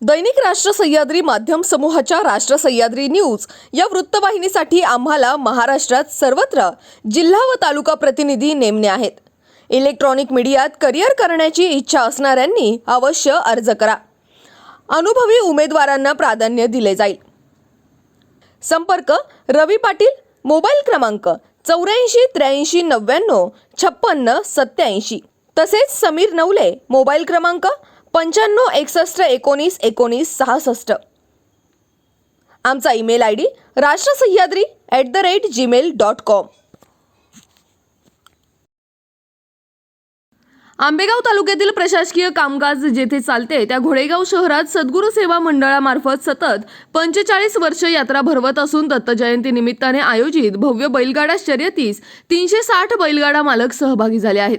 दैनिक राष्ट्र सह्याद्री माध्यम समूहाच्या राष्ट्र सह्याद्री न्यूज या वृत्तवाहिनीसाठी आम्हाला महाराष्ट्रात सर्वत्र जिल्हा व तालुका प्रतिनिधी नेमणे आहेत। इलेक्ट्रॉनिक मीडियात करिअर करण्याची इच्छा असणाऱ्यांनी अवश्य अर्ज करा। अनुभवी उमेदवारांना प्राधान्य दिले जाईल। संपर्क रवी पाटील, मोबाईल क्रमांक 84 83 99 56 87। तसेच समीर नवले, मोबाईल क्रमांक 95 61 19 19 66। आमचा ईमेल आयडी rashtrasahyadri@gmail.com। आंबेगाव तालुक्यातील प्रशासकीय कामकाज जेथे चालते त्या घोडेगाव शहरात सद्गुरू सेवा मंडळामार्फत सतत 45 वर्ष यात्रा भरवत असून दत्त जयंती निमित्ताने आयोजित भव्य बैलगाडा शर्यतीस 360 बैलगाडा मालक सहभागी झाले आहेत।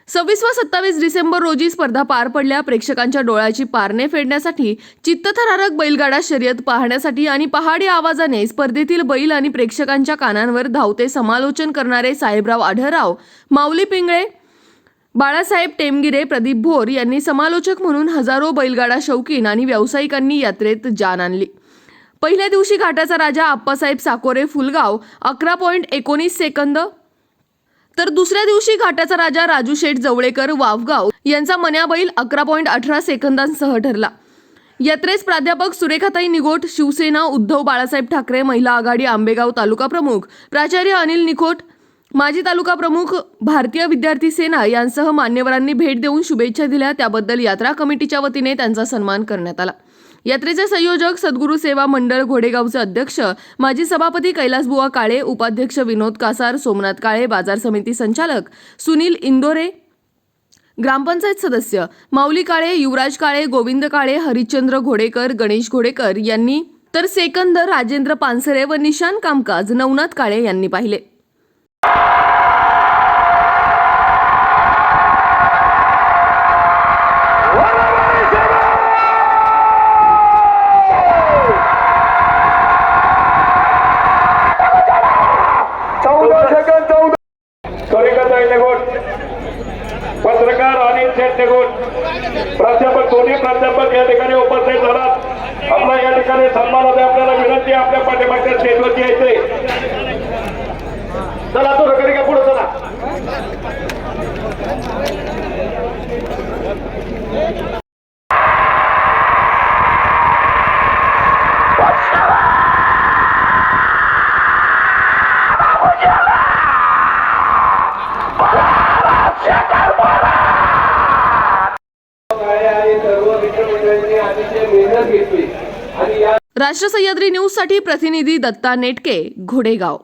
26 व 27 डिसेंबर रोजी स्पर्धा पार पडल्या। प्रेक्षकांच्या डोळ्याची पारणे फेडण्यासाठी चित्तथरारक बैलगाडा शर्यत पाहण्यासाठी आणि पहाडी आवाजाने स्पर्धेतील बैल आणि प्रेक्षकांच्या कानांवर धावते समालोचन करणारे साहेबराव आढळराव, माऊली पिंगळे, बाळासाहेब टेमगिरे, प्रदीप भोर यांनी समालोचक म्हणून हजारो बैलगाडा शौकीन आणि व्यावसायिकांनी यात्रेत जान आणली। पहिल्या दिवशी घाटाचा राजा आप्पासाहेब साकोरे फुलगाव 11.19 सेकंद, तर दुसऱ्या दिवशी घाटाचा राजा राजू शेठ जवळेकर वावगाव यांचा मन्या बैल 11.18 सेकंदांसह ठरला। यात्रेस प्राध्यापक सुरेखाताई निगोट, शिवसेना उद्धव बाळासाहेब ठाकरे महिला आघाडी आंबेगाव तालुका प्रमुख प्राचार्य अनिल निखोट, माजी तालुका प्रमुख भारतीय विद्यार्थी सेना यांसह मान्यवरांनी भेट देऊन शुभेच्छा दिल्या। त्याबद्दल यात्रा कमिटीच्या वतीने त्यांचा सन्मान करण्यात आला। यात्रेचे संयोजक सद्गुरू सेवा मंडळ घोडेगावचे अध्यक्ष माजी सभापती कैलासबुवा काळे, उपाध्यक्ष विनोद कासार, सोमनाथ काळे, बाजार समिती संचालक सुनील इंदोरे, ग्रामपंचायत सदस्य माऊली काळे, युवराज काळे, गोविंद काळे, हरिश्चंद्र घोडेकर, गणेश घोडेकर यांनी, तर सेकंद राजेंद्र पानसरे व निशान कामकाज नवनाथ काळे यांनी पाहिले। पत्रकार अनिल शेठ निगोट, प्राध्यापक, दोन्ही प्राध्यापक या ठिकाणी उपस्थित झालात। आपला या ठिकाणी सन्मानाने आपल्याला विनंती आहे, आपल्या पाठीमागच्या स्टेजवरती यायचंय। चला तो रगडी का पुढे चला। राष्ट्र सह्याद्री न्यूज साठी प्रतिनिधी दत्ता नेटके, घोडेगाव।